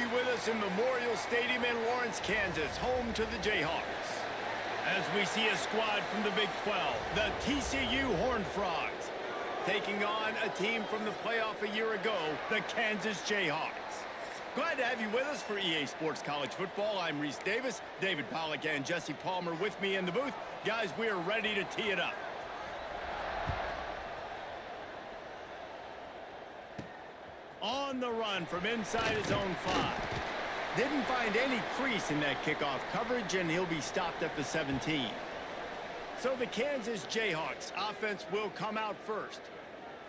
you with us in Memorial Stadium in Lawrence, Kansas, home to the Jayhawks. As we see a squad from the Big 12, the TCU Horned Frogs, taking on a team from the playoff a year ago, the Kansas Jayhawks. Glad to have you with us for EA Sports College Football. I'm Reese Davis, David Pollack and Jesse Palmer with me in the booth. Guys, we are ready to tee it up. On the run from inside his own 5. Didn't find any crease in that kickoff coverage, and he'll be stopped at the 17. So the Kansas Jayhawks offense will come out first.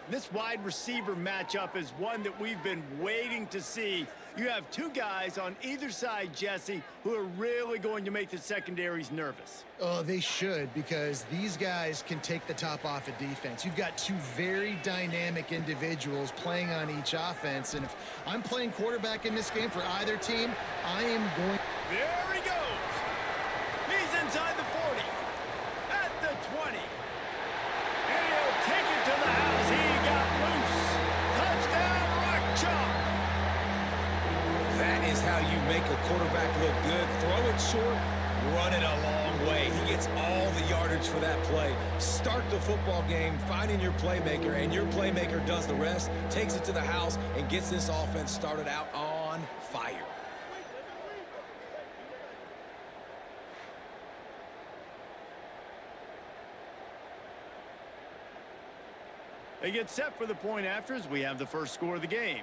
This wide receiver matchup is one that we've been waiting to see. You have two guys on either side, Jesse, who are really going to make the secondaries nervous. Oh, they should, because these guys can take the top off of defense. You've got two very dynamic individuals playing on each offense, and if I'm playing quarterback in this game for either team, I am going... There he goes. He's inside the 40, at the 20. And he'll take it to the house. He got loose. Touchdown, Rock Chalk. That is how you make a quarterback look good. Throw it short, run it a long way. He gets all the yardage for that play. Start the football game finding your playmaker, and your playmaker does the rest, takes it to the house, and gets this offense started out on fire. They get set for the point after as we have the first score of the game.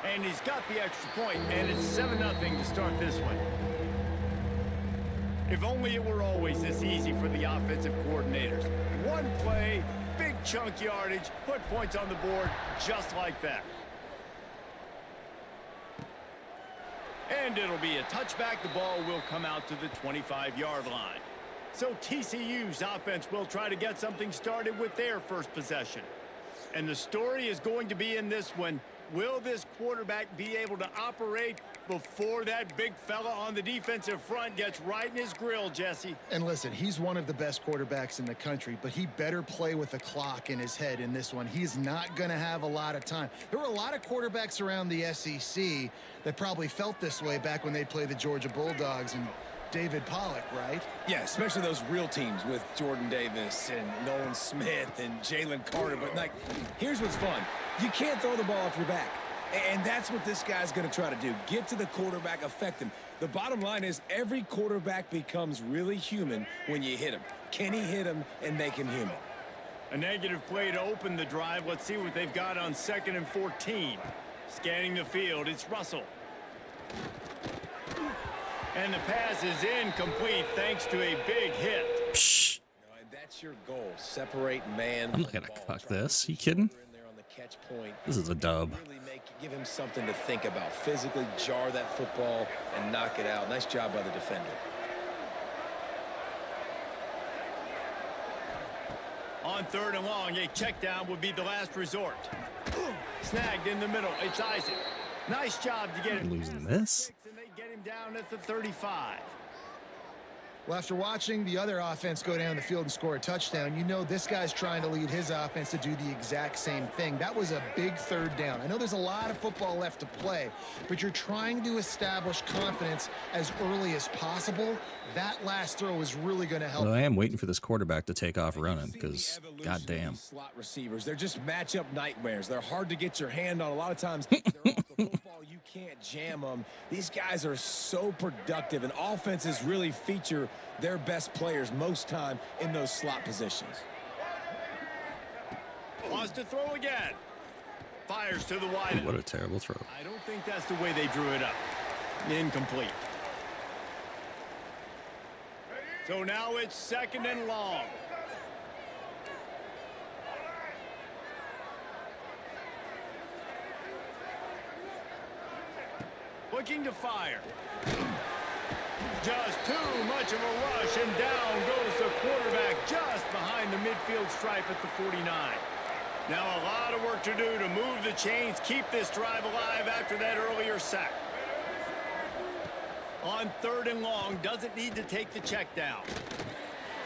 And he's got the extra point, and it's 7-0 to start this one. If only it were always this easy for the offensive coordinators. One play, big chunk yardage, put points on the board just like that. And it'll be a touchback. The ball will come out to the 25-yard line. So TCU's offense will try to get something started with their first possession. And the story is going to be in this one. Will this quarterback be able to operate before that big fella on the defensive front gets right in his grill, Jesse? And listen, he's one of the best quarterbacks in the country, but he better play with the clock in his head in this one. He's not going to have a lot of time. There were a lot of quarterbacks around the SEC that probably felt this way back when they played the Georgia Bulldogs and David Pollack, right? Yeah, especially those real teams with Jordan Davis and Nolan Smith and Jalen Carter. But, like, here's what's fun. You can't throw the ball off your back. And that's what this guy's going to try to do. Get to the quarterback, affect him. The bottom line is every quarterback becomes really human when you hit him. Can he hit him and make him human? A negative play to open the drive. Let's see what they've got on 2nd and 14. Scanning the field, it's Russell. And the pass is incomplete thanks to a big hit. Psh. That's your goal. Separate man. I'm not going to cock this. You kidding? This is a dub. Really give him something to think about. Physically jar that football and knock it out. Nice job by the defender. On 3rd and long, a check down would be the last resort. Snagged in the middle. It's Isaac. Nice job to get it. Losing this. And they get him down at the 35. Well, after watching the other offense go down the field and score a touchdown, you know this guy's trying to lead his offense to do the exact same thing. That was a big 3rd down. I know there's a lot of football left to play, but you're trying to establish confidence as early as possible. That last throw is really going to help. Well, I am waiting for this quarterback to take off running because, goddamn. Slot receivers, they're just matchup nightmares. They're hard to get your hand on. A lot of times, they're off the football. You can't jam them. These guys are so productive, and offenses really feature their best players most time in those slot positions. Wants to throw again. Fires to the wide. What a terrible throw. I don't think that's the way they drew it up. Incomplete. So now it's 2nd and long. Looking to fire. Just too much of a rush, and down goes the quarterback just behind the midfield stripe at the 49. Now a lot of work to do to move the chains, keep this drive alive after that earlier sack. On 3rd and long, doesn't need to take the check down.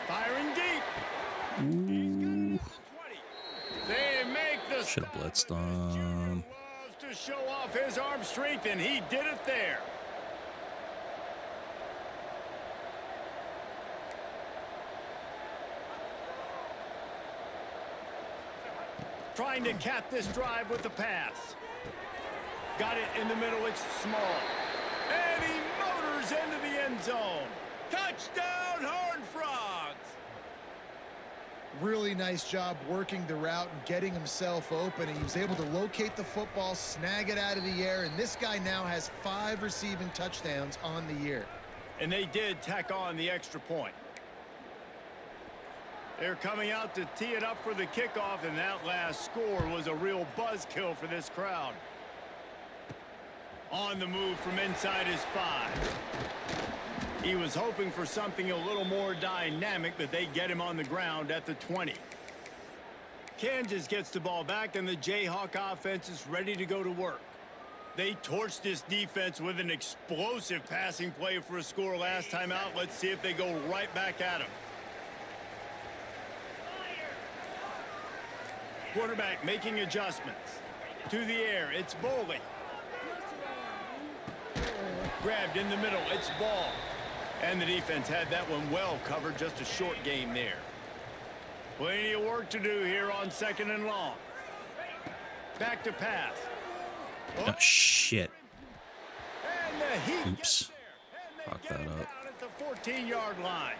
Firing deep. He's got it at the 20. They make the should have blitzed on. Loves to to show off his arm strength, and he did it there. Trying to cap this drive with the pass. Got it in the middle, it's small. And he motors into the end zone. Touchdown, Horned Frogs! Really nice job working the route and getting himself open. And he was able to locate the football, snag it out of the air, and this guy now has 5 receiving touchdowns on the year. And they did tack on the extra point. They're coming out to tee it up for the kickoff, and that last score was a real buzzkill for this crowd. On the move from inside his 5. He was hoping for something a little more dynamic, but they get him on the ground at the 20. Kansas gets the ball back, and the Jayhawk offense is ready to go to work. They torched this defense with an explosive passing play for a score last time out. Let's see if they go right back at him. Quarterback making adjustments. To the air, it's Boley. Grabbed in the middle, it's Ball. And the defense had that one well covered, just a short game there. Plenty of work to do here on 2nd and long. Back to pass. Oh, shit. And the heat Oops. Fuck that up. At the 14-yard line.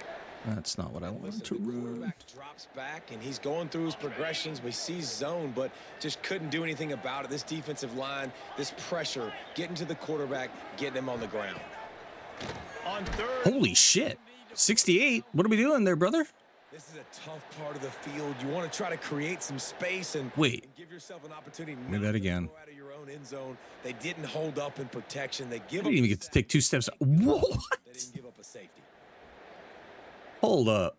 That's not what I wanted to The run. quarterback drops back, and he's going through his progressions. We see zone, but just couldn't do anything about it. This defensive line, this pressure, getting to the quarterback, getting him on the ground. On 3rd. Holy shit. 68. What are we doing there, brother? This is a tough part of the field. You want to try to create some space and give yourself an opportunity. Do that again. Out of your own end zone. They didn't hold up in protection. They give. I didn't even get to take 2 steps. What? They didn't give up a safety. Hold up.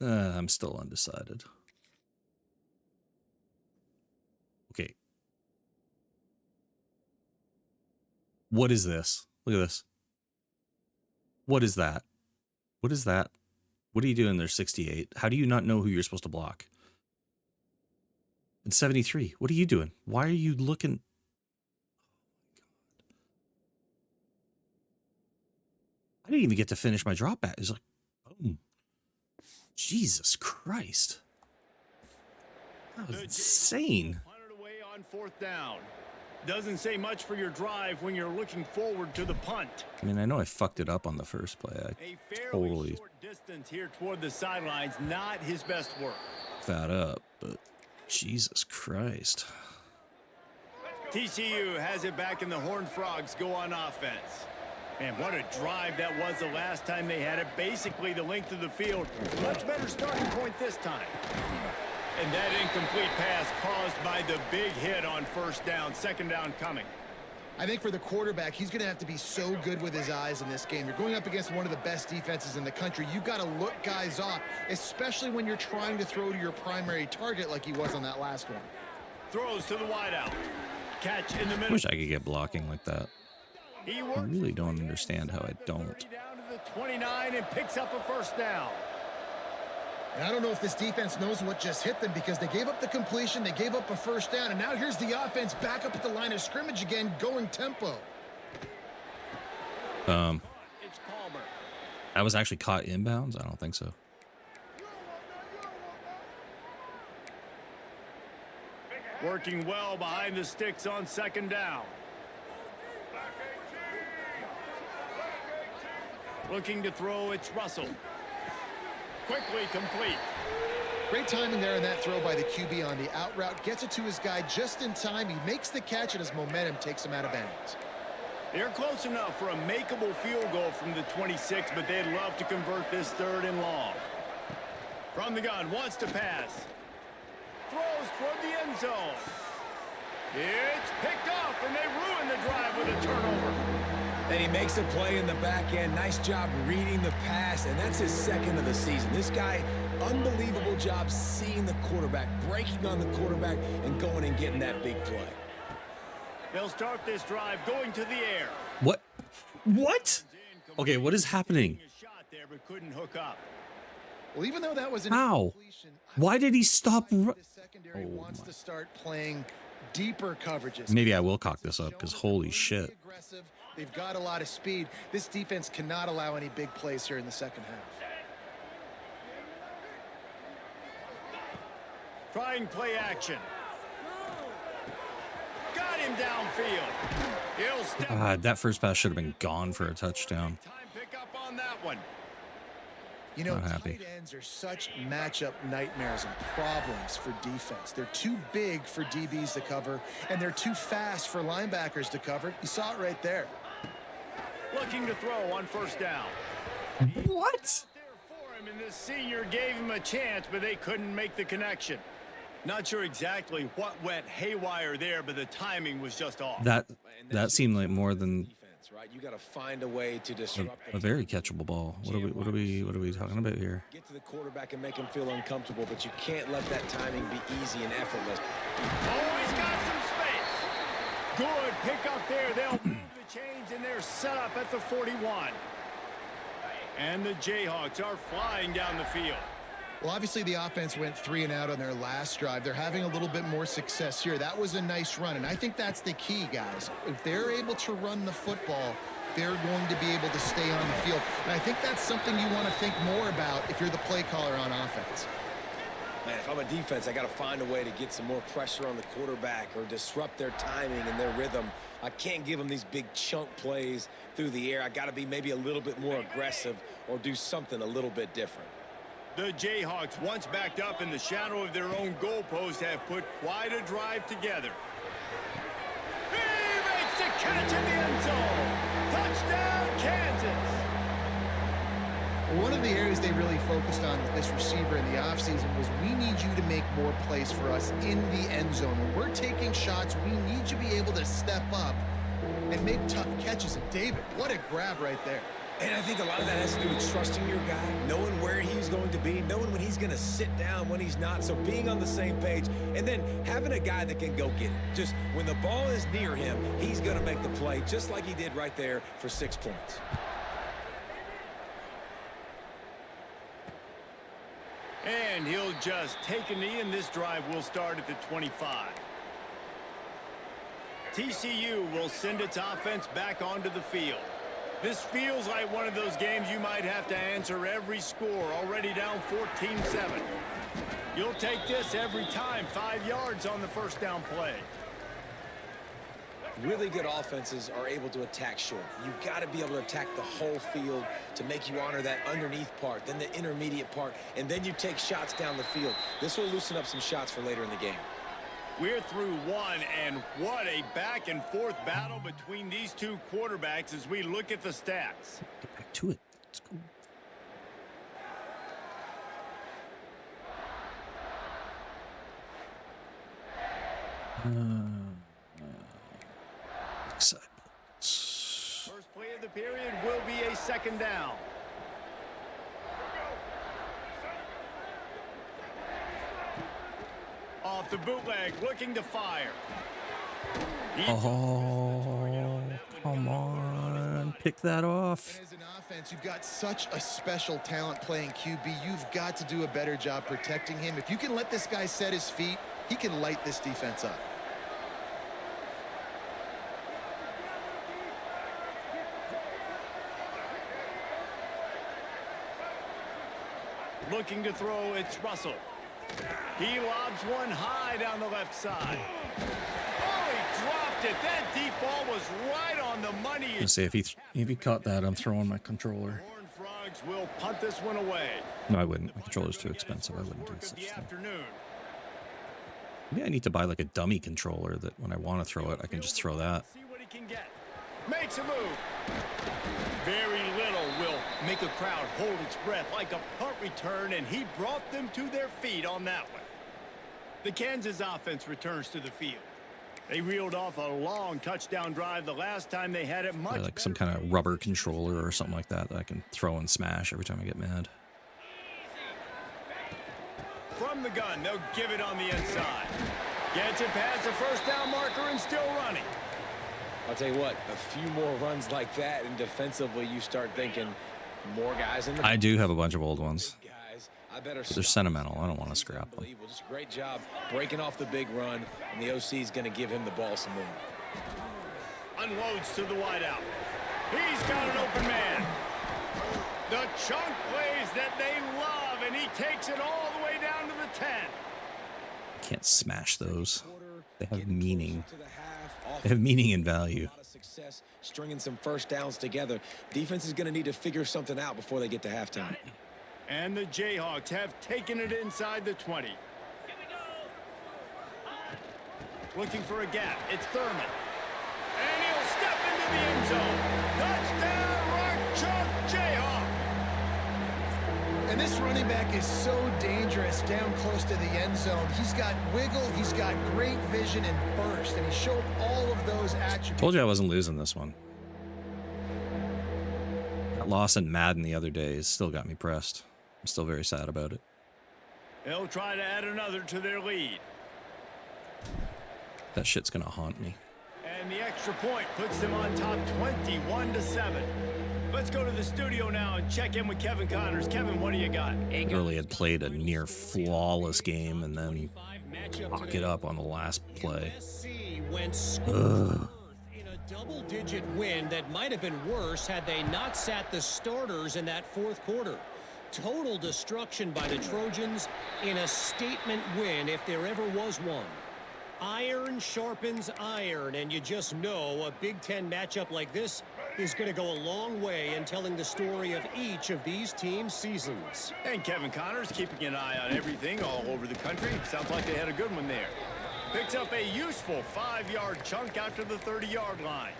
I'm still undecided. Okay. What is this? Look at this. What is that? What is that? What are you doing there, 68? How do you not know who you're supposed to block? And 73, what are you doing? Why are you looking? I didn't even get to finish my drop back. It's like, boom. Jesus Christ. That was insane. Punted away on 4th down. Doesn't say much for your drive when you're looking forward to the punt. I mean, I know I fucked it up on the first play. I A fairly totally short distance here toward the sidelines, not his best work. that up, but Jesus Christ. TCU has it back, and the Horned Frogs go on offense. Man, what a drive that was the last time they had it. Basically the length of the field. Much better starting point this time. And that incomplete pass caused by the big hit on 1st down. 2nd down coming. I think for the quarterback, he's going to have to be so good with his eyes in this game. You're going up against one of the best defenses in the country. You've got to look guys off, especially when you're trying to throw to your primary target like he was on that last one. Throws to the wideout. Catch in the middle. Wish I could get blocking like that. I really don't understand how I don't. Down to the 29 and picks up a 1st down. And I don't know if this defense knows what just hit them, because they gave up the completion, they gave up a 1st down, and now here's the offense back up at the line of scrimmage again, going tempo. It's Palmer. I was actually caught inbounds? I don't think so. Working well behind the sticks on 2nd down. Looking to throw, it's Russell. Quickly complete. Great timing there in that throw by the QB on the out route. Gets it to his guy just in time. He makes the catch, and his momentum takes him out of bounds. They're close enough for a makeable field goal from the 26, but they'd love to convert this 3rd and long. From the gun, wants to pass. Throws toward the end zone. It's picked off, and they ruin the drive with a turnover. And he makes a play in the back end. Nice job reading the pass, and that's his 2nd of the season. This guy, unbelievable job seeing the quarterback, breaking on the quarterback, and going and getting that big play. They'll start this drive going to the air. What? Okay, what is happening? A shot there, but couldn't hook up. Well, even though that was an How? incompletion, Why did he stop? the secondary wants my. to start playing deeper coverages. Maybe I will cock this up because holy shit. Aggressive. They've got a lot of speed. This defense cannot allow any big plays here in the second half. Trying play action. Got him downfield. He'll step. God, that first pass should have been gone for a touchdown. Time pick up on that one. You know, Not happy. tight ends are such matchup nightmares and problems for defense. They're too big for DBs to cover, and they're too fast for linebackers to cover. You saw it right there. Looking to throw on first down. What? There for him, and the senior gave him a chance, but they couldn't make the connection. Not sure exactly what went haywire there, but the timing was just off. That seemed like more than Defense, right? You got to find a way to disrupt a very catchable ball. What are we talking about here? Get to the quarterback and make him feel uncomfortable, but you can't let that timing be easy and effortless. Oh, he's got some space. Good pick up there. They'll move the chains, and they're set up at the 41. And the Jayhawks are flying down the field. Well, obviously the offense went 3 and out on their last drive. They're having a little bit more success here. That was a nice run, and I think that's the key, guys. If they're able to run the football, they're going to be able to stay on the field. And I think that's something you want to think more about if you're the play caller on offense. Man, if I'm a defense, I got to find a way to get some more pressure on the quarterback or disrupt their timing and their rhythm. I can't give them these big chunk plays through the air. I got to be maybe a little bit more aggressive or do something a little bit different. The Jayhawks, once backed up in the shadow of their own goalpost, have put quite a drive together. He makes the catch in the end zone. Touchdown, Kansas. One of the areas they really focused on with this receiver in the offseason was we need you to make more plays for us in the end zone. When we're taking shots, we need you to be able to step up and make tough catches. And David, what a grab right there. And I think a lot of that has to do with trusting your guy, knowing where he's going to be, knowing when he's going to sit down, when he's not. So being on the same page, and then having a guy that can go get it. Just when the ball is near him, he's going to make the play, just like he did right there for 6 points. And he'll just take a knee, and this drive will start at the 25. TCU will send its offense back onto the field. This feels like one of those games you might have to answer every score, already down 14-7. You'll take this every time, 5 yards on the first down play. Really good offenses are able to attack short. You've got to be able to attack the whole field to make you honor that underneath part, then the intermediate part, and then you take shots down the field. This will loosen up some shots for later in the game. We're through one, and what a back-and-forth battle between these two quarterbacks as we look at the stats. Get back to it. Let's go. Excitement. First play of the period will be a second down. Off the bootleg, looking to fire. Oh, come on. Pick that off. And as an offense, you've got such a special talent playing QB. You've got to do a better job protecting him. If you can let this guy set his feet, he can light this defense up. Looking to throw, it's Russell. He lobs one high down the left side. Oh, he dropped it. That deep ball was right on the money. Let's see if he caught that. I'm throwing my controller. Horned Frogs will punt this one away. No, I wouldn't. My controller's too expensive. I wouldn't do Work of such the thing. afternoon. Maybe I need to buy like a dummy controller that when I want to throw it, I can just throw that. See what he can get. Makes a move. Very little will make a crowd hold its breath like a punt return, and he brought them to their feet on that one. The Kansas offense returns to the field. They reeled off a long touchdown drive the last time they had it much Like some kind of rubber controller or something like that I can throw and smash every time I get mad. From the gun, they'll give it on the inside. Gets it past the first down marker and still running. I'll tell you what, a few more runs like that, and defensively you start thinking more guys in the I do have a bunch of old ones. guys. I They're sentimental. I don't want to scrap them. Just a great job breaking off the big run, and the OC is going to give him the ball some more. Unloads to the wideout. He's got an open man. The chunk plays that they love, and he takes it all the way down to the 10. Can't smash those. They have meaning. They have meaning and value. Success stringing some first downs together. Defense is going to need to figure something out before they get to halftime. And the Jayhawks have taken it inside the 20. Looking for a gap. It's Thurman. And he'll step into the end zone. Touchdown, Rock Chalk Jayhawk. And this running back is so dangerous down close to the end zone. He's got wiggle, he's got great vision and burst, and he showed all of those attributes. Told you I wasn't losing this one. That loss in Madden the other day has still got me pressed. I'm still very sad about it. They'll try to add another to their lead. That shit's gonna haunt me. And the extra point puts them on top 21-7. Let's go to the studio now and check in with Kevin Connors. Kevin, what do you got? Early had played a near flawless game and then lock it up on the last play. In a double-digit win that might have been worse had they not sat the starters in that fourth quarter. Total destruction by the Trojans in a statement win if there ever was one. Iron sharpens iron, and you just know a Big Ten matchup like this is going to go a long way in telling the story of each of these teams' seasons. And Kevin Connors keeping an eye on everything all over the country. Sounds like they had a good one there. Picks up a useful 5-yard chunk out to the 30-yard line.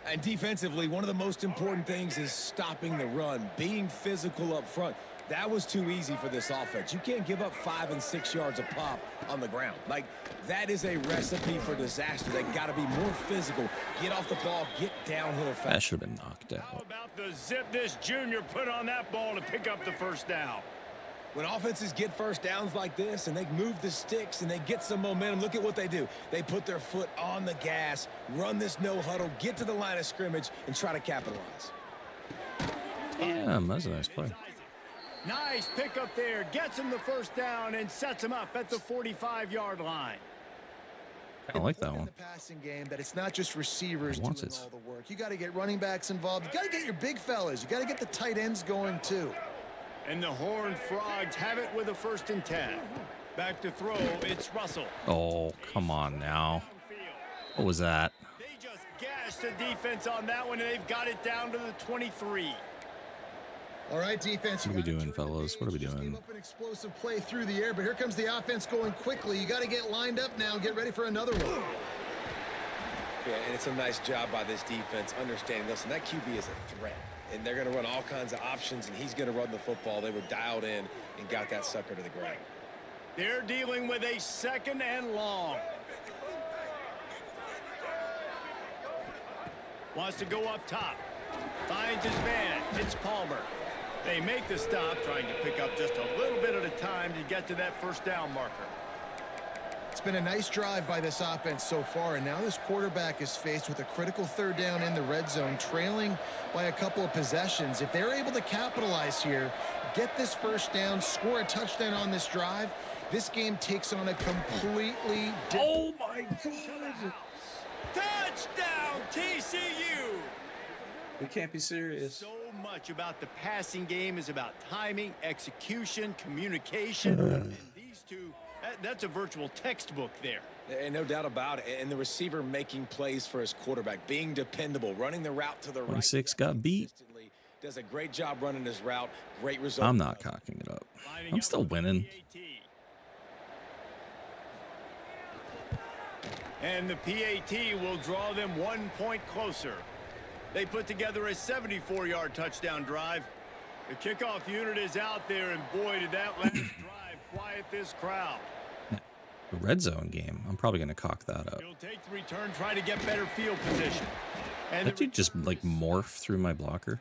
And defensively, one of the most important things is stopping the run, being physical up front. That was too easy for this offense. You can't give up 5 and 6 yards a pop on the ground. Like, that is a recipe for disaster. They got to be more physical. Get off the ball, get downhill fast. That should have been knocked How out. about the zip this junior put on that ball to pick up the first down? When offenses get first downs like this and they move the sticks and they get some momentum, look at what they do. They put their foot on the gas, run this no huddle, get to the line of scrimmage, and try to capitalize. Yeah, that's a nice play. Nice pickup there. Gets him the first down and sets him up at the 45-yard line. I like that one. In the passing game, that it's not just receivers doing wants it. all the work. You got to get running backs involved. You got to get your big fellas. You got to get the tight ends going too. And the Horned Frogs have it with a 1st and 10. Back to throw, it's Russell. Oh, come on now. What was that? They just gashed the defense on that one, and they've got it down to the 23. All right, defense. What are we doing, fellas? What are we doing? Up an explosive play through the air, but here comes the offense going quickly. You got to get lined up now and get ready for another one. Yeah, and it's a nice job by this defense understanding, listen, that QB is a threat. And they're going to run all kinds of options, and he's going to run the football. They were dialed in and got that sucker to the ground. They're dealing with a 2nd and long. Wants to go up top. Finds his man. It's Palmer. They make the stop, trying to pick up just a little bit at a time to get to that first down marker. It's been a nice drive by this offense so far, and now this quarterback is faced with a critical 3rd down in the red zone, trailing by a couple of possessions. If they're able to capitalize here, get this first down, score a touchdown on this drive, this game takes on a completely different... Oh, my God. Touchdown, TCU! We can't be serious. So much about the passing game is about timing, execution, communication, and these two... That's a virtual textbook there. And no doubt about it. And the receiver making plays for his quarterback, being dependable, running the route to the right. 26 got beat. Does a great job running his route. Great result. I'm not cocking it up. I'm still winning. And the PAT will draw them 1 point closer. They put together a 74-yard touchdown drive. The kickoff unit is out there, and boy, did that last drive quiet this crowd. The red zone game. I'm probably going to cock that up. He'll take the return, try to get better field position. And That dude just like morph through my blocker.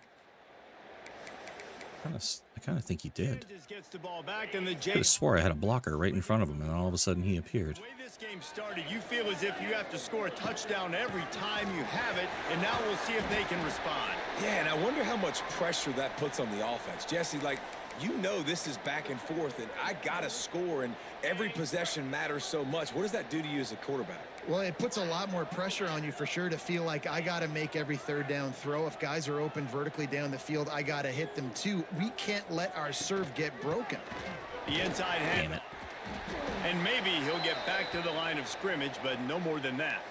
I kind of think he did. Kansas gets the ball back, and the I could have swore I had a blocker right in front of him, and all of a sudden he appeared. The way this game started, you feel as if you have to score a touchdown every time you have it, and now we'll see if they can respond. Yeah, and I wonder how much pressure that puts on the offense. Jesse, like, You know this is back and forth, and I got to score, and every possession matters so much. What does that do to you as a quarterback? Well, it puts a lot more pressure on you for sure to feel like I got to make every third down throw. If guys are open vertically down the field, I got to hit them too. We can't let our serve get broken. The inside hand. And maybe he'll get back to the line of scrimmage, but no more than that.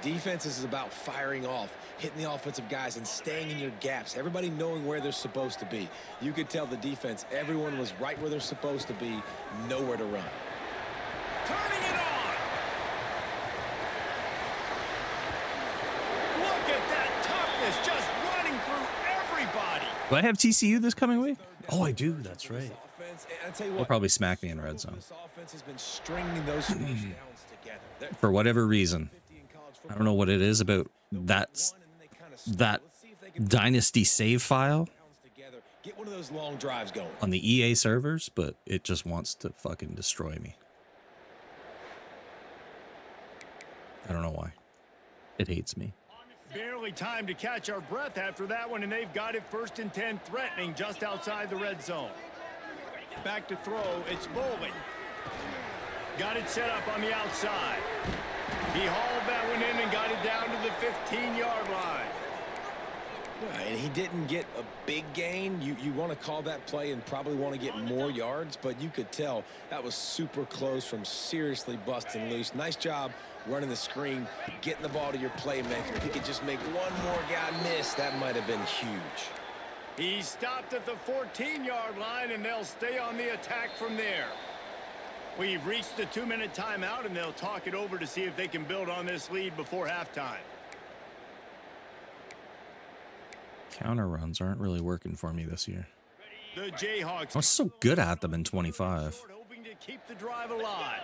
Defense is about firing off, hitting the offensive guys, and staying in your gaps. Everybody knowing where they're supposed to be. You could tell the defense, everyone was right where they're supposed to be, nowhere to run. Turning it on. Look at that toughness, just running through everybody. Do I have TCU this coming week? Oh, I do. That's right. They'll probably smack me in red zone. This offense has been stringing those first downs together. For whatever reason. I don't know what it is about that dynasty save file Get one of those long drives going. on the EA servers, but it just wants to fucking destroy me. I don't know why. It hates me. Barely time to catch our breath after that one, and they've got it 1st and 10, threatening just outside the red zone. Back to throw, it's Bowling. Got it set up on the outside. He hauled that one in and got it down to the 15-yard line. Right, and he didn't get a big gain. You want to call that play and probably want to get more yards, but you could tell that was super close from seriously busting loose. Nice job running the screen, getting the ball to your playmaker. If he could just make one more guy miss, that might have been huge. He stopped at the 14-yard line, and they'll stay on the attack from there. We've reached the 2-minute timeout, and they'll talk it over to see if they can build on this lead before halftime. Counter runs aren't really working for me this year. The Jayhawks. I was so good at them in 25. Hoping to keep the drive alive.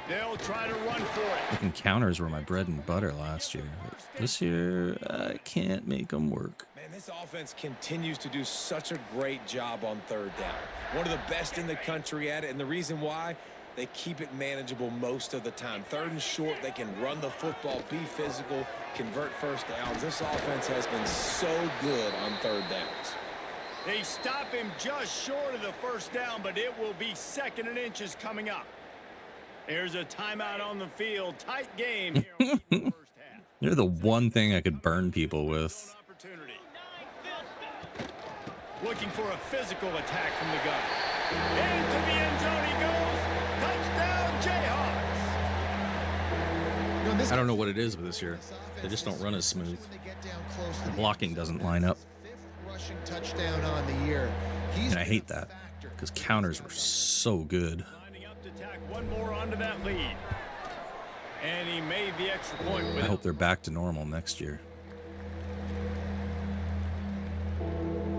They'll try to run for it. Fucking counters were my bread and butter last year. But this year, I can't make them work. Man, this offense continues to do such a great job on third down. One of the best in the country at it, and the reason why, they keep it manageable most of the time. 3rd and short, they can run the football, be physical, convert first downs. This offense has been so good on 3rd downs. They stop him just short of the first down, but it will be 2nd and inches coming up. There's a timeout on the field. Tight game here in the first half. They're the one thing I could burn people with. Looking for a physical attack from the gun. Into the end zone he goes. Touchdown, Jayhawks. I don't know what it is with this year. They just don't run as smooth. The blocking doesn't line up. Rushing touchdown on the year. And I hate that because counters were so good. Lining up to tack one more onto that lead. And he made the extra point with I hope they're back to normal next year.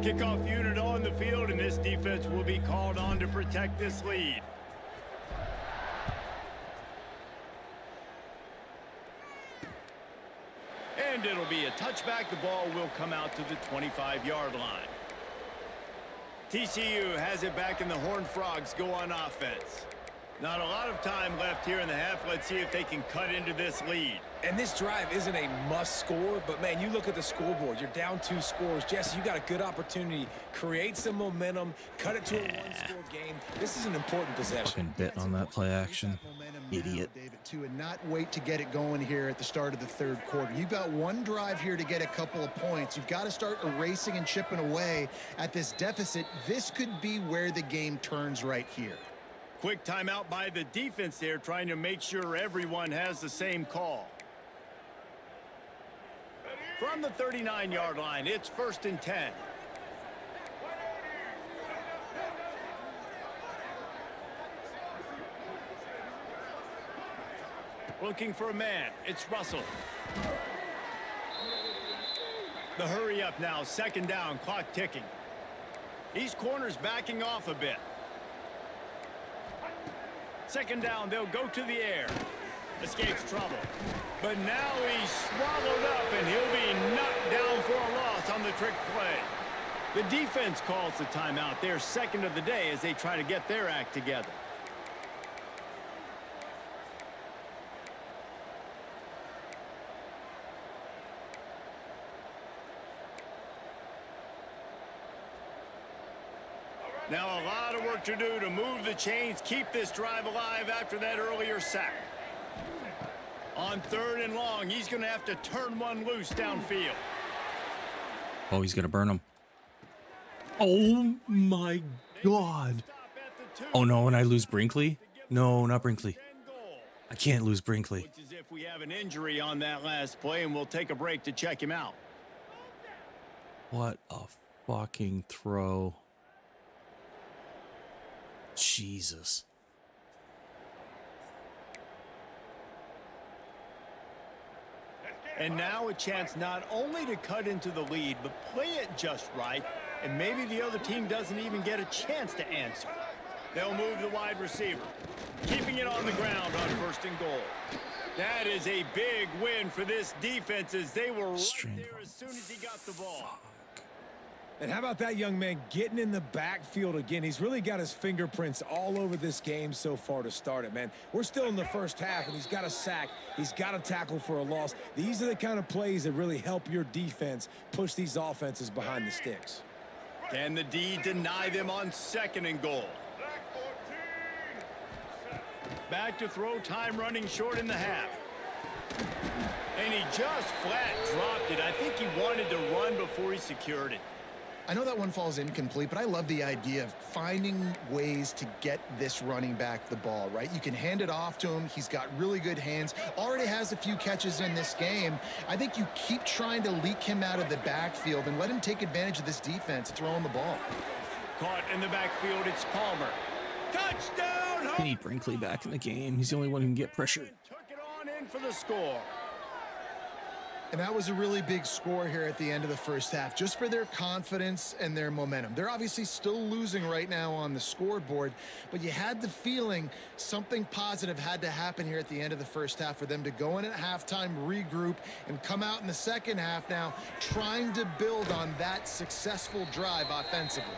Kickoff unit on the field, and this defense will be called on to protect this lead. And it'll be a touchback. The ball will come out to the 25-yard line. TCU has it back, and the Horned Frogs go on offense. Not a lot of time left here in the half. Let's see if they can cut into this lead. And this drive isn't a must score, but man, you look at the scoreboard, you're down 2 scores. Jesse, you got a good opportunity. Create some momentum, cut it to a 1-score game. This is an important possession. Fucking bit on that play action. Idiot. David, too, and not wait to get it going here at the start of the 3rd quarter. You've got one drive here to get a couple of points. You've got to start erasing and chipping away at this deficit. This could be where the game turns right here. Quick timeout by the defense there, trying to make sure everyone has the same call. From the 39-yard line, it's 1st and 10. Looking for a man. It's Russell. The hurry up now. 2nd down. Clock ticking. These corners backing off a bit. 2nd down. They'll go to the air. Escapes trouble. But now he's swallowed up, and he'll be knocked down for a loss on the trick play. The defense calls the timeout. Their 2nd of the day as they try to get their act together. Now a lot of work to do to move the chains, keep this drive alive after that earlier sack. On 3rd and long, he's going to have to turn one loose downfield. Oh, he's going to burn him. Oh, my God. Oh, no, and I lose Brinkley? No, not Brinkley. I can't lose Brinkley. Looks as if we have an injury on that last play, and we'll take a break to check him out. What a fucking throw. Jesus. And now a chance not only to cut into the lead, but play it just right, and maybe the other team doesn't even get a chance to answer. They'll move the wide receiver, keeping it on the ground on 1st and goal. That is a big win for this defense, as they were right there as soon as he got the ball. And how about that young man getting in the backfield again? He's really got his fingerprints all over this game so far to start it, man. We're still in the first half, and he's got a sack. He's got a tackle for a loss. These are the kind of plays that really help your defense push these offenses behind the sticks. Can the D deny them on 2nd and goal? Back to throw, time running short in the half. And he just flat dropped it. I think he wanted to run before he secured it. I know that one falls incomplete, but I love the idea of finding ways to get this running back the ball, right? You can hand it off to him. He's got really good hands. Already has a few catches in this game. I think you keep trying to leak him out of the backfield and let him take advantage of this defense throwing the ball. Caught in the backfield, it's Palmer. Touchdown! We need Brinkley back in the game. He's the only one who can get pressure. Took it on in for the score. And that was a really big score here at the end of the first half, just for their confidence and their momentum. They're obviously still losing right now on the scoreboard, but you had the feeling something positive had to happen here at the end of the first half for them to go in at halftime, regroup, and come out in the second half now trying to build on that successful drive offensively.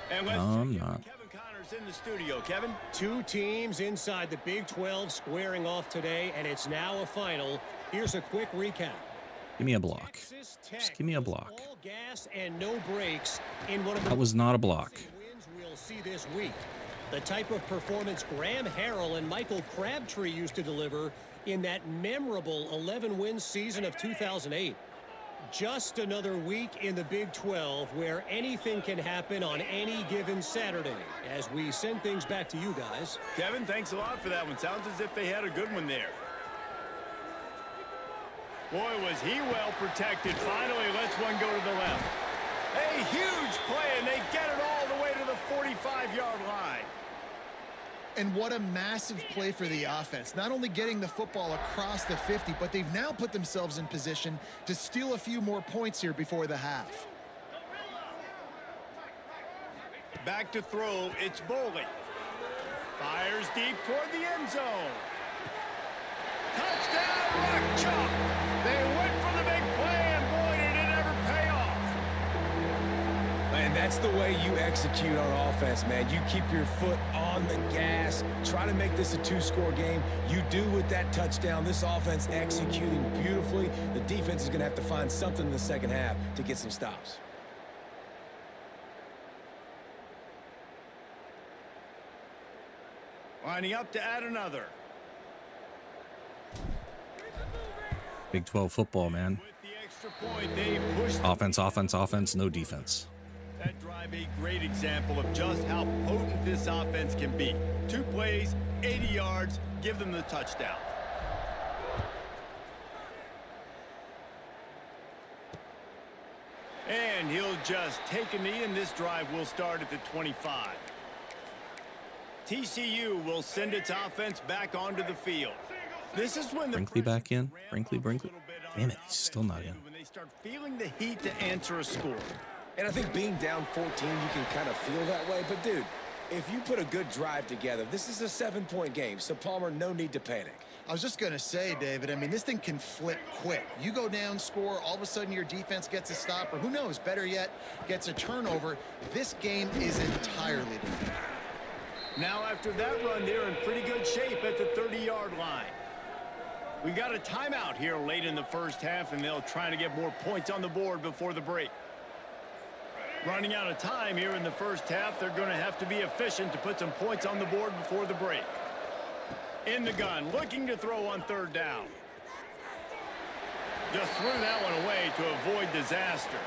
And No, I'm not. Kevin Connor's in the studio. Kevin? Two teams inside the Big 12 squaring off today, and it's now a final. Here's a quick recap. Give me a block. Just give me a block. All gas and no brakes in one of the That was not a block. wins we'll see this week. The type of performance Graham Harrell and Michael Crabtree used to deliver in that memorable 11-win season of 2008. Just another week in the Big 12 where anything can happen on any given Saturday. As we send things back to you guys. Kevin, thanks a lot for that one. Sounds as if they had a good one there. Boy, was he well protected. Finally lets one go to the left. A huge play, and they get it all the way to the 45-yard line. And what a massive play for the offense. Not only getting the football across the 50, but they've now put themselves in position to steal a few more points here before the half. Back to throw, it's Boley. Fires deep toward the end zone. Touchdown, Rock Chalk. They went for the big play, and boy, did it ever pay off. And that's the way you execute on offense, man. You keep your foot on the gas. Try to make this a two-score game. You do with that touchdown. This offense executing beautifully. The defense is going to have to find something in the second half to get some stops. Lining up to add another. Big 12 football, man. With the extra point, they pushed Offense, offense, offense, no defense. that drive. A great example of just how potent this offense can be. 2 plays, 80 yards, give them the touchdown. And he'll just take a knee, and this drive will start at the 25. TCU will send its offense back onto the field. This is when the Brinkley back in. ramp Brinkley. up a little bit on Damn it, he's still not in. when they start feeling the heat to answer a score. And I think being down 14, you can kind of feel that way. But, dude, if you put a good drive together, this is a 7-point game. So, Palmer, no need to panic. I was just going to say, David, I mean, this thing can flip quick. You go down, score, all of a sudden your defense gets a stop, or who knows, better yet, gets a turnover. This game is entirely different. Now, after that run, they're in pretty good shape at the 30-yard line. We got a timeout here late in the first half, and they'll try to get more points on the board before the break. Running out of time here in the first half, they're going to have to be efficient to put some points on the board before the break. In the gun, looking to throw on third down. Just threw that one away to avoid disaster.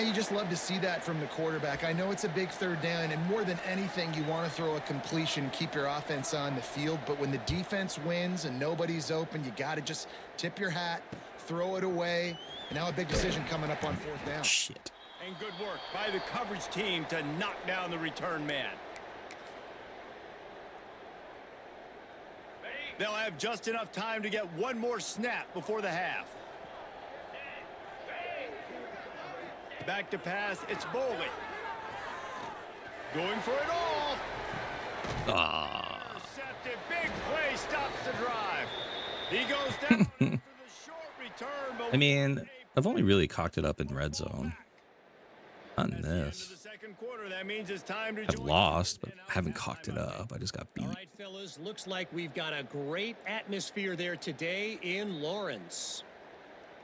You just love to see that from the quarterback. I know it's a big third down, and more than anything, you want to throw a completion and keep your offense on the field. But when the defense wins and nobody's open, you got to just tip your hat, throw it away. And now a big decision coming up on fourth down. Shit. And good work by the coverage team to knock down the return man. They'll have just enough time to get one more snap before the half. Back to pass, it's Boley. Going for it all. Intercepted, big play, stops the drive. He goes down for the short return. But I mean, I've only really cocked it up in red zone. Not in this. That means it's time to I've lost, but I haven't cocked it up. I just got beat. All right, fellas, looks like we've got a great atmosphere there today in Lawrence.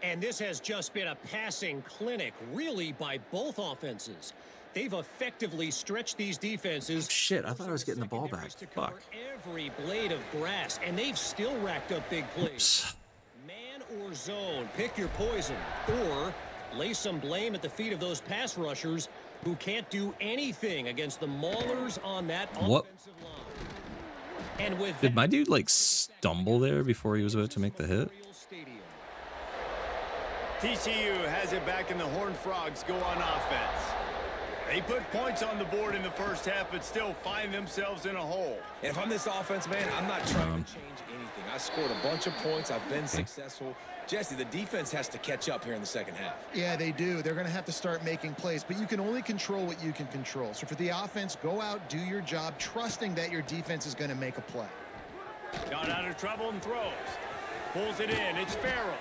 And this has just been a passing clinic, really, by both offenses. They've effectively stretched these defenses. Shit, I thought I was getting the ball back. To cover Fuck. every blade of grass, and they've still racked up big plays. Oops. Man or zone, pick your poison, or lay some blame at the feet of those pass rushers who can't do anything against the maulers on that offensive line. And with Did my dude like stumble there before he was about to make the hit? TCU has it back, and the Horned Frogs go on offense. They put points on the board in the first half, but still find themselves in a hole. And if I'm this offense, man, I'm not trying to change anything. I scored a bunch of points. I've been successful. Jesse, the defense has to catch up here in the second half. Yeah, they do. They're going to have to start making plays, but you can only control what you can control. So for the offense, go out, do your job, trusting that your defense is going to make a play. Got out of trouble and throws. Pulls it in. It's Farrell.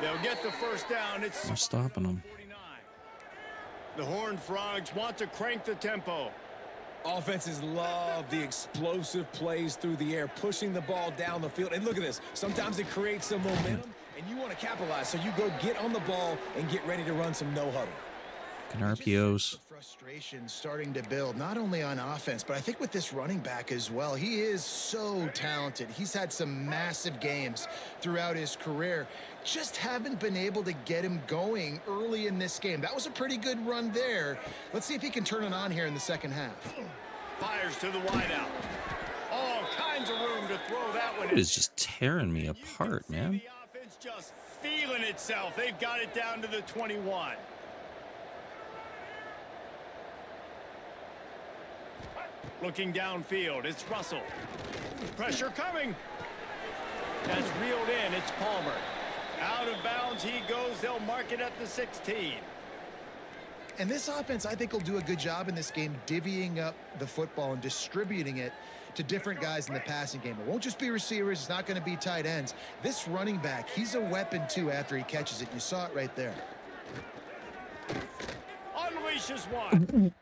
They'll get the first down. It's I'm stopping them. 49. The Horned Frogs want to crank the tempo. Offenses love the explosive plays through the air, pushing the ball down the field. And look at this. Sometimes it creates some momentum, and you want to capitalize. So you go get on the ball and get ready to run some no-huddle. Fucking RPOs. The frustration starting to build, not only on offense, but I think with this running back as well. He is so talented. He's had some massive games throughout his career. Just haven't been able to get him going early in this game. That was a pretty good run there. Let's see if he can turn it on here in the second half. Fires to the wideout. All kinds of room to throw that one in. It is just tearing me apart, man. The offense just feeling itself. They've got it down to the 21. Looking downfield, it's Russell. Pressure coming. That's reeled in. It's Palmer. Out of bounds he goes. They'll mark it at the 16. And this offense, I think, will do a good job in this game divvying up the football and distributing it to different guys in the passing game. It won't just be receivers. It's not going to be tight ends. This running back, he's a weapon, too, after he catches it. You saw it right there. Unleashes one. And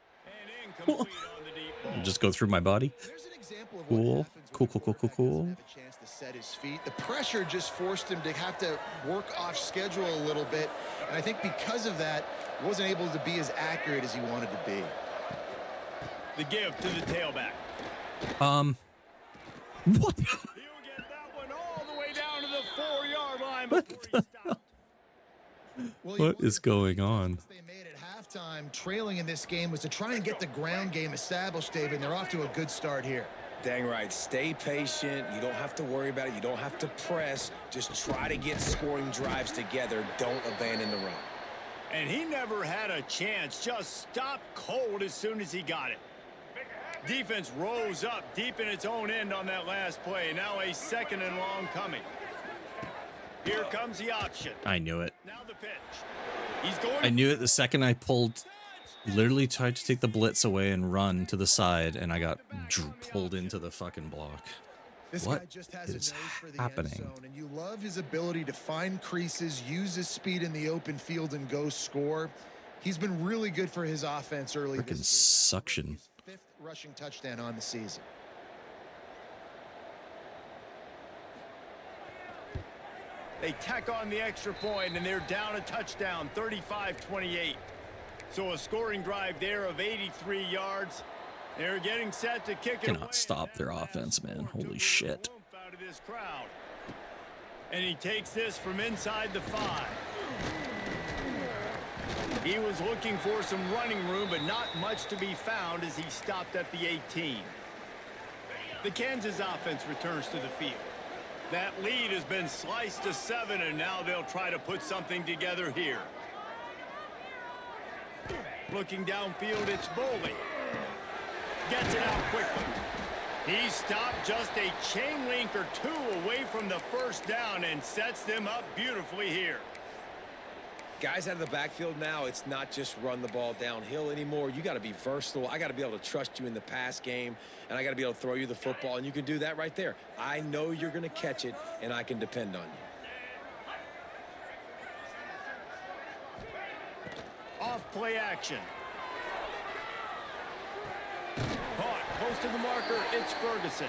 incomplete on the deep ball. Just go through my body. There's an example of Cool. what happens Cool, when cool, cool, cool, the cool. offense doesn't have a chance to set his feet. The pressure just forced him to have to work off schedule a little bit. And I think because of that, wasn't able to be as accurate as he wanted to be. The give to the tailback. What? He'll get that one all the way down to the 4-yard line before he stopped. What is going on? They made at halftime, trailing in this game, was to try and get the ground game established, David, and they're off to a good start here. Dang right. Stay patient. You don't have to worry about it. You don't have to press. Just try to get scoring drives together. Don't abandon the run. And he never had a chance. Just stopped cold as soon as he got it. Defense rose up deep in its own end on that last play. Now a second and long coming. Here comes the option. I knew it. Now the pitch. He's going. I knew it the second I pulled, literally tried to take the blitz away and run to the side, and I got pulled into the fucking block. This What guy just has is a nose for the happening? end zone, and you love his ability to find creases, use his speed in the open field, and go score. He's been really good for his offense early Freaking this suction. year. His 5th rushing touchdown on the season. They tack on the extra point, and they're down a touchdown, 35-28. So a scoring drive there of 83 yards. They're getting set to kick it Cannot away. stop their offense, man. Holy shit. Out of this crowd. And he takes this from inside the 5. He was looking for some running room, but not much to be found as he stopped at the 18. The Kansas offense returns to the field. That lead has been sliced to 7, and now they'll try to put something together here. Looking downfield, it's Boley. Gets it out quickly. He stopped just a chain link or 2 away from the first down and sets them up beautifully here. Guys out of the backfield now, it's not just run the ball downhill anymore. You got to be versatile. I got to be able to trust you in the pass game, and I got to be able to throw you the football, and you can do that right there. I know you're going to catch it, and I can depend on you. Off play action. Caught close to the marker, it's Ferguson.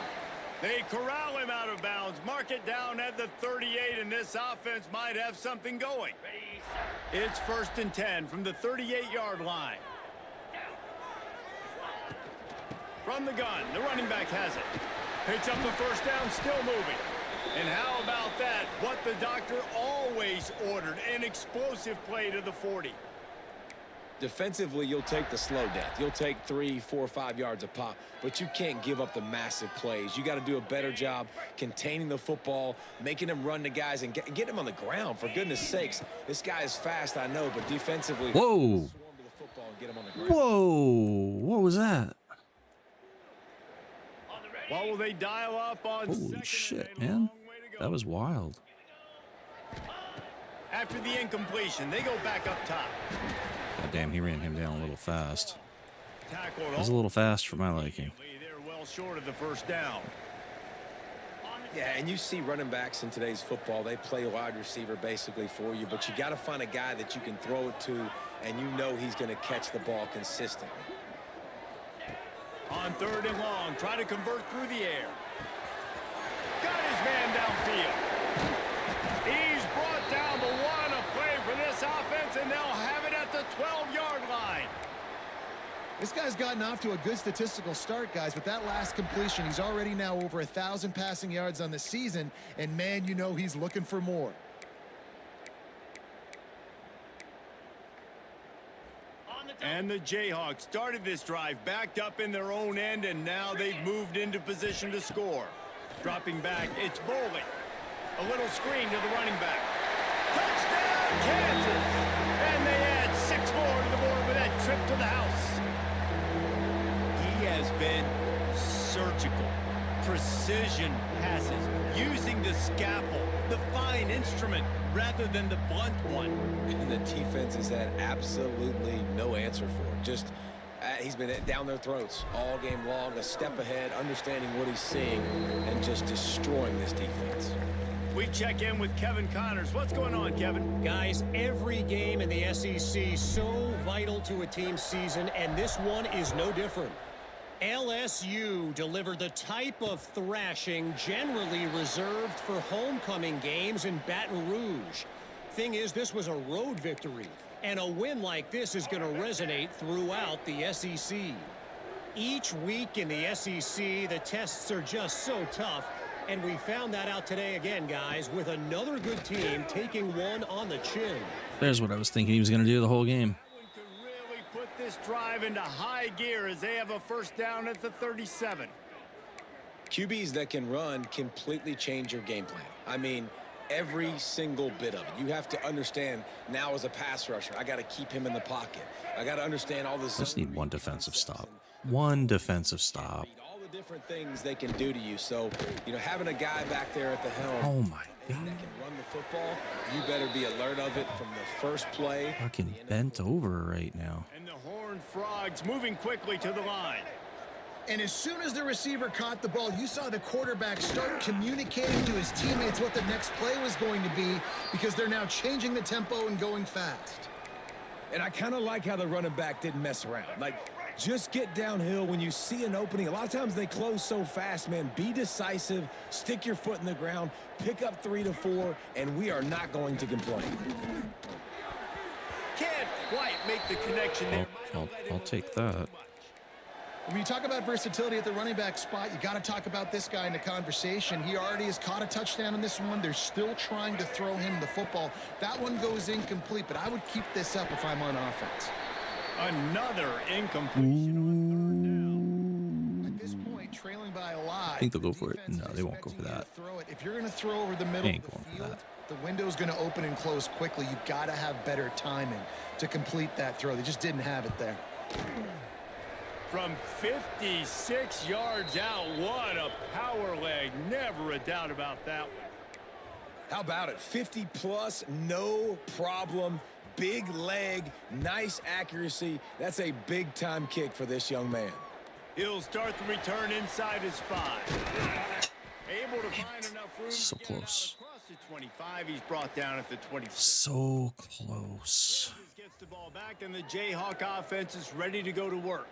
They corral him out of bounds, mark it down at the 38, and this offense might have something going. It's 1st and 10 from the 38-yard line. From the gun, the running back has it. Picks up the first down, still moving. And how about that? What the doctor always ordered, an explosive play to the 40. Defensively, you'll take the slow death. You'll take 3, 4, 5 yards a pop, but you can't give up the massive plays. You got to do a better job containing the football, making him run the guys, and get him on the ground. For goodness sakes, this guy is fast, I know, but defensively, Whoa. swarm to the football and get him on the ground. Whoa. What was that? What will they dial up on? Holy shit, man. That was wild. After the incompletion, they go back up top. God damn, he ran him down a little fast. Tackled. It was a little fast for my liking. They're well short of the first down. Yeah, and you see running backs in today's football, they play wide receiver basically for you, but you got to find a guy that you can throw it to, and you know he's going to catch the ball consistently. On 3rd and long, try to convert through the air. Got his man downfield. He's brought down the 1, a play for this offense, and they'll have it at the 12-yard line. This guy's gotten off to a good statistical start, guys, but that last completion, he's already now over 1,000 passing yards on the season, and man, you know he's looking for more. And the Jayhawks started this drive backed up in their own end, and now they've moved into position to score. Dropping back, it's Boley. A little screen to the running back. Touchdown, Kansas! And they add 6 more to the board with that trip to the house. He has been surgical. Precision passes, using the scalpel, the fine instrument, rather than the blunt one. And the defense has had absolutely no answer for it. Just, he's been down their throats all game long, a step ahead, understanding what he's seeing, and just destroying this defense. We check in with Kevin Connors. What's going on, Kevin? Guys, every game in the SEC so vital to a team's season, and this one is no different. LSU delivered the type of thrashing generally reserved for homecoming games in Baton Rouge. Thing is, this was a road victory, and a win like this is going to resonate throughout the SEC. Each week in the SEC, the tests are just so tough, and we found that out today again, guys, with another good team taking one on the chin. There's what I was thinking he was going to do the whole game. Put this drive into high gear as they have a first down at the 37. QBs that can run completely change your game plan. I mean, every single bit of it. You have to understand now as a pass rusher, I got to keep him in the pocket. I got to understand all this. Just need one defensive stop. One defensive stop. All the different things they can do to you. So, you know, having a guy back there at the helm. Oh my God. That can run the football, you better be alert of it from the first play. Fucking bent over right now. And the Horned Frogs moving quickly to the line. And as soon as the receiver caught the ball, you saw the quarterback start communicating to his teammates what the next play was going to be, because they're now changing the tempo and going fast. And I kind of like how the running back didn't mess around. Like, just get downhill when you see an opening. A lot of times they close so fast, man. Be decisive, stick your foot in the ground, pick up 3 to 4, and we are not going to complain. Can't quite make the connection there. I'll take that. When you talk about versatility at the running back spot, you got to talk about this guy in the conversation. He already has caught a touchdown in this one. They're still trying to throw him the football. That one goes incomplete, but I would keep this up if I'm on offense. Another incompletion on 3rd down. At this point, trailing by a lot. I think they'll go for it. No, they won't go for that. If you're going to throw over the middle of the field, the window's going to open and close quickly. You've got to have better timing to complete that throw. They just didn't have it there. From 56 yards out, what a power leg. Never a doubt about that one. How about it? 50 plus, no problem. Big leg, nice accuracy. That's a big-time kick for this young man. He'll start the return inside his 5. Able to find enough room so to get close. out across the 25. He's brought down at the 26. So close. Gets the ball back, and the Jayhawk offense is ready to go to work.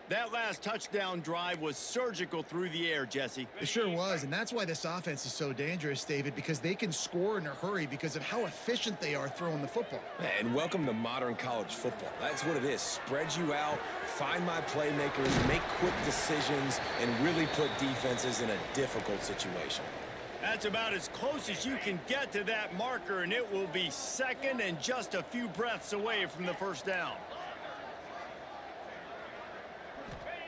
That last touchdown drive was surgical through the air, Jesse. It sure was, and that's why this offense is so dangerous, David, because they can score in a hurry because of how efficient they are throwing the football. And welcome to modern college football. That's what it is. Spread you out, find my playmakers, make quick decisions, and really put defenses in a difficult situation. That's about as close as you can get to that marker, and it will be second and just a few breaths away from the first down.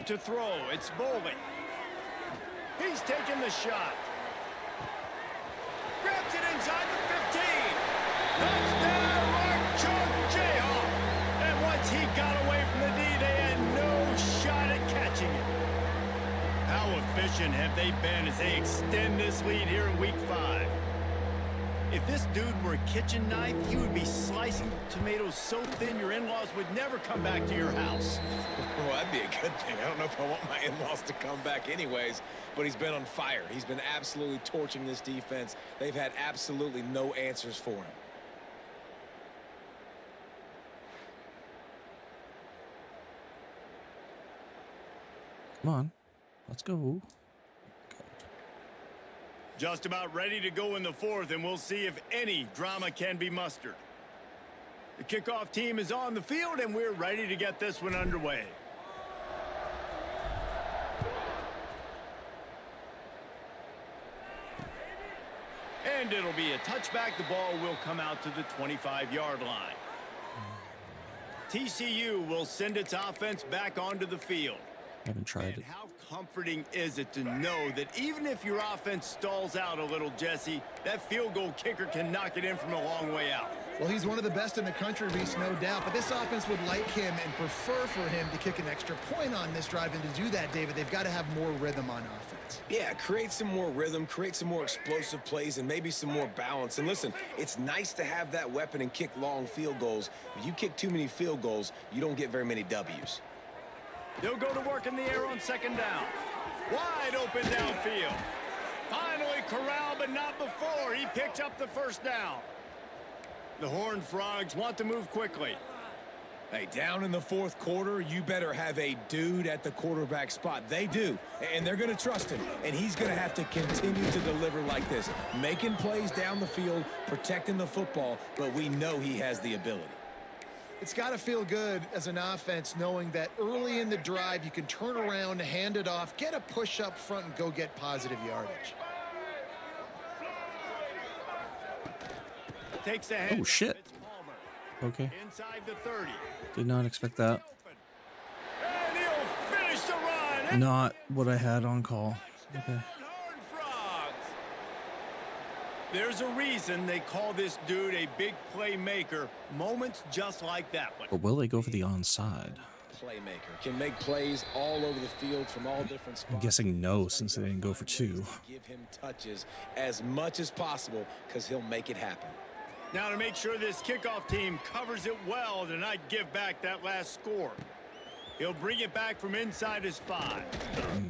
To throw, it's Bowling. He's taking the shot. Grabs it inside the 15. Touchdown, Mark Chunk Jayhawk. And once he got away from the D, they had no shot at catching it. How efficient have they been as they extend this lead here in Week 5? If this dude were a kitchen knife, you would be slicing tomatoes so thin your in-laws would never come back to your house. Well, that'd be a good thing. I don't know if I want my in-laws to come back anyways, but he's been on fire. He's been absolutely torching this defense. They've had absolutely no answers for him. Come on. Let's go. Just about ready to go in the 4th, and we'll see if any drama can be mustered. The kickoff team is on the field, and we're ready to get this one underway. And it'll be a touchback. The ball will come out to the 25-yard line. TCU will send its offense back onto the field. Haven't tried it. How comforting is it to know that even if your offense stalls out a little, Jesse, that field goal kicker can knock it in from a long way out. Well, he's one of the best in the country, Reese, no doubt. But this offense would like him and prefer for him to kick an extra point on this drive. And to do that, David, they've got to have more rhythm on offense. Yeah, create some more rhythm, create some more explosive plays, and maybe some more balance. And listen, it's nice to have that weapon and kick long field goals. If you kick too many field goals, you don't get very many W's. They'll go to work in the air on 2nd down. Wide open downfield. Finally corralled, but not before. He picks up the first down. The Horned Frogs want to move quickly. Hey, down in the 4th quarter, you better have a dude at the quarterback spot. They do, and they're going to trust him. And he's going to have to continue to deliver like this, making plays down the field, protecting the football, but we know he has the ability. It's got to feel good as an offense knowing that early in the drive you can turn around, hand it off, get a push up front, and go get positive yardage. Takes the hand. Oh, shit. Okay. Inside the 30. Did not expect that. And he'll finish the run. Not what I had on call. Okay. Horned Frogs. There's a reason they call this dude a big playmaker. Moments just like that one. Or will they go for the onside? Playmaker can make plays all over the field from all different spots. I'm guessing no, since they didn't go for 2. Give him touches as much as possible because he'll make it happen. Now to make sure this kickoff team covers it well to not give back that last score. He'll bring it back from inside his 5.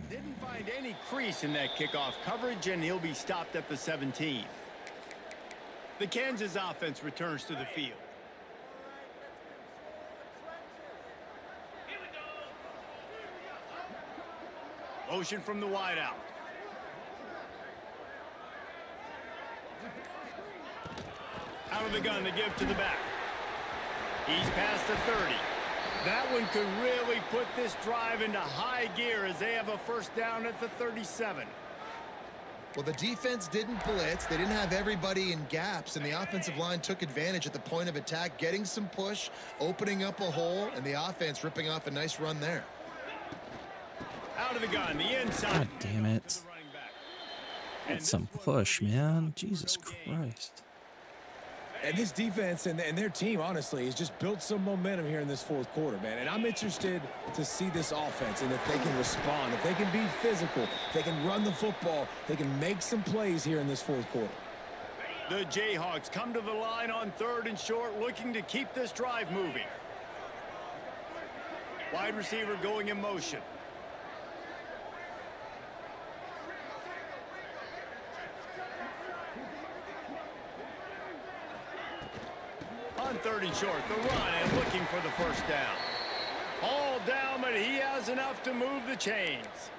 Didn't find any crease in that kickoff coverage, and he'll be stopped at the 17. The Kansas offense returns to the field. Motion from the wideout. Out of the gun to give to the back. He's past the 30. That one could really put this drive into high gear as they have a first down at the 37. Well, the defense didn't blitz. They didn't have everybody in gaps, and the offensive line took advantage at the point of attack, getting some push, opening up a hole, and the offense ripping off a nice run there. Out of the gun, the inside. God damn it. Get some push, man. Jesus Christ. And this defense and their team, honestly, has just built some momentum here in this fourth quarter, man. And I'm interested to see this offense and if they can respond, if they can be physical, if they can run the football, they can make some plays here in this fourth quarter. The Jayhawks come to the line on 3rd and short, looking to keep this drive moving. Wide receiver going in motion. On 3rd and short, the run and looking for the first down. All down, but he has enough to move the chains.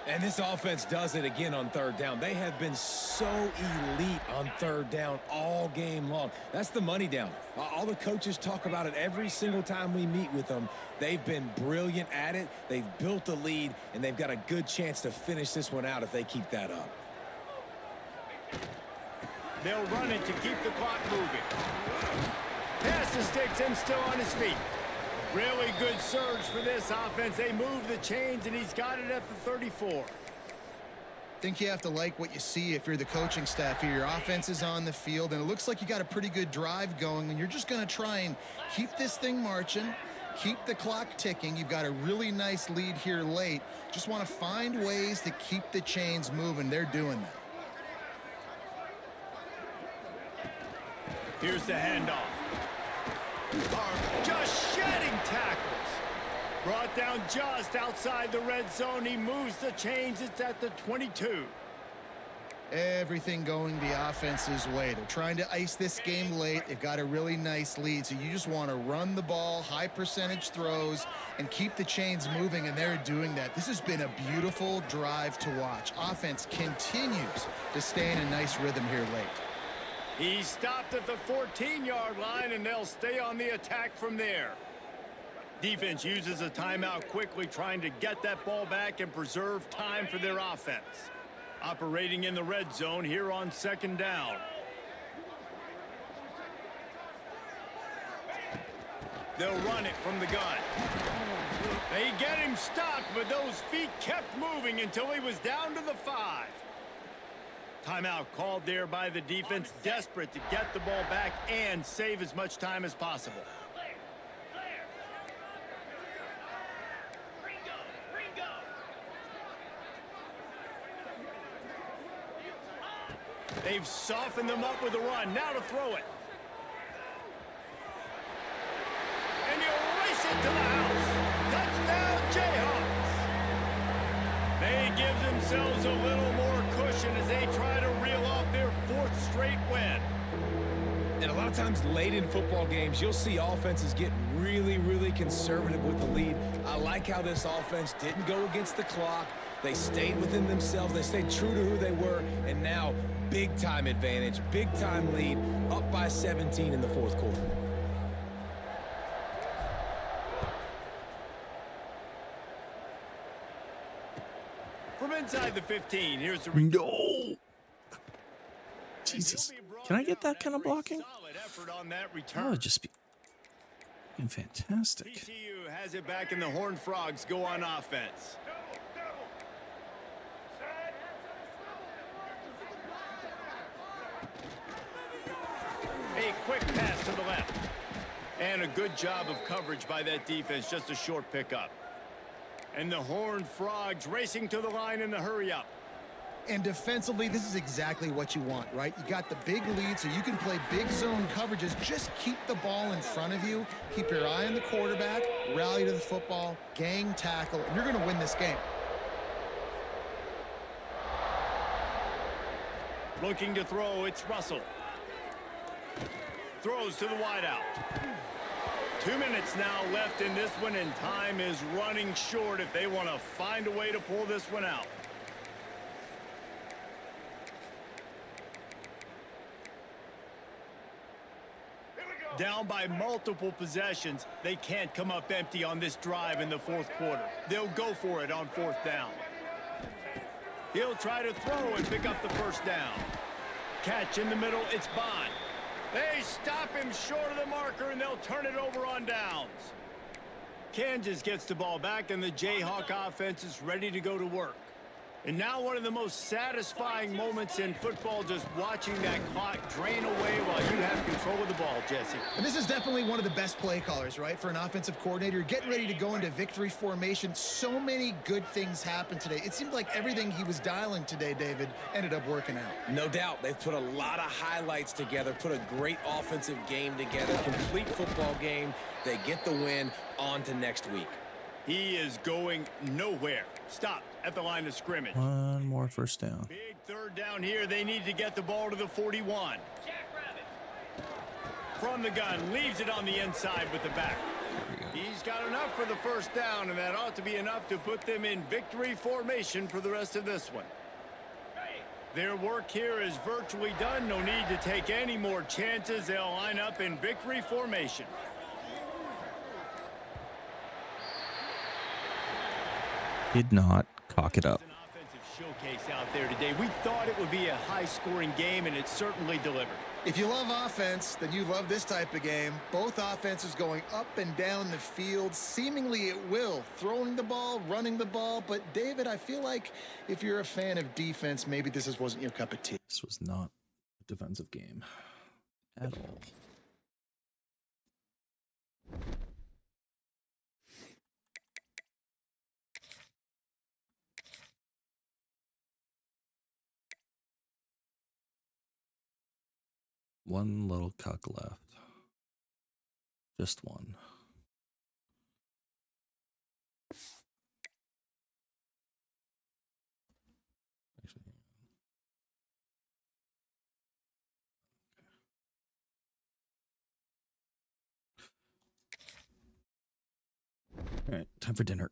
And this offense does it again on 3rd down. They have been so elite on 3rd down all game long. That's the money down. All the coaches talk about it every single time we meet with them. They've been brilliant at it. They've built a lead, and they've got a good chance to finish this one out if they keep that up. They'll run it to keep the clock moving. Pass the sticks and still on his feet. Really good surge for this offense. They move the chains, and he's got it at the 34. Think you have to like what you see if you're the coaching staff here. Your offense is on the field, and it looks like you got a pretty good drive going, and you're just going to try and keep this thing marching, keep the clock ticking. You've got a really nice lead here late. Just want to find ways to keep the chains moving. They're doing that. Here's the handoff. Just shedding tackles. Brought down just outside the red zone. He moves the chains. It's at the 22. Everything going the offense's way. They're trying to ice this game late. They've got a really nice lead, so you just want to run the ball, high percentage throws, and keep the chains moving, and they're doing that. This has been a beautiful drive to watch. Offense continues to stay in a nice rhythm here late. He stopped at the 14-yard line, and they'll stay on the attack from there. Defense uses a timeout quickly, trying to get that ball back and preserve time for their offense. Operating in the red zone here on 2nd down. They'll run it from the gun. They get him stopped, but those feet kept moving until he was down to the 5. Timeout called there by the defense, desperate to get the ball back and save as much time as possible. They've softened them up with a run. Now to throw it. And he'll race it to the house. Touchdown, Jayhawks. They give themselves a little more cushion as they try to reel off their 4th straight win. And a lot of times late in football games, you'll see offenses get really, really conservative with the lead. I like how this offense didn't go against the clock. They stayed within themselves. They stayed true to who they were. And now, big-time advantage, big-time lead, up by 17 in the 4th quarter. From inside the 15, here's the... No! Jesus. Can I get that kind of blocking? That would just be fantastic. TCU has it back, and the Horned Frogs go on offense. A quick pass to the left. And a good job of coverage by that defense. Just a short pickup. And the Horned Frogs racing to the line in the hurry-up. And defensively, this is exactly what you want, right? You got the big lead, so you can play big zone coverages. Just keep the ball in front of you. Keep your eye on the quarterback. Rally to the football. Gang tackle. And you're going to win this game. Looking to throw, it's Russell. Throws to the wideout. 2 minutes now left in this one, and time is running short if they want to find a way to pull this one out. Down by multiple possessions, they can't come up empty on this drive in the fourth quarter. They'll go for it on fourth down. He'll try to throw and pick up the first down. Catch in the middle, it's Bond. They stop him short of the marker, and they'll turn it over on downs. Kansas gets the ball back, and the Jayhawk offense is ready to go to work. And now one of the most satisfying moments in football, just watching that clock drain away while you have control of the ball, Jesse. And this is definitely one of the best play callers, right, for an offensive coordinator. Getting ready to go into victory formation. So many good things happened today. It seemed like everything he was dialing today, David, ended up working out. No doubt. They've put a lot of highlights together, put a great offensive game together, complete football game. They get the win. On to next week. He is going nowhere. Stopped at the line of scrimmage. One more first down. Big third down here. They need to get the ball to the 41. From the gun, leaves it on the inside with the back. He's got enough for the first down, and that ought to be enough to put them in victory formation for the rest of this one. Their work here is virtually done. No need to take any more chances. They'll line up in victory formation. Did not cock it up. It's an offensive showcase out there today. We thought it would be a high-scoring game, and it certainly delivered. If you love offense, then you love this type of game. Both offenses going up and down the field, seemingly at will, throwing the ball, running the ball. But, David, I feel like if you're a fan of defense, maybe this wasn't your cup of tea. This was not a defensive game at all. One little cuck left. Just one. Actually, all right, time for dinner.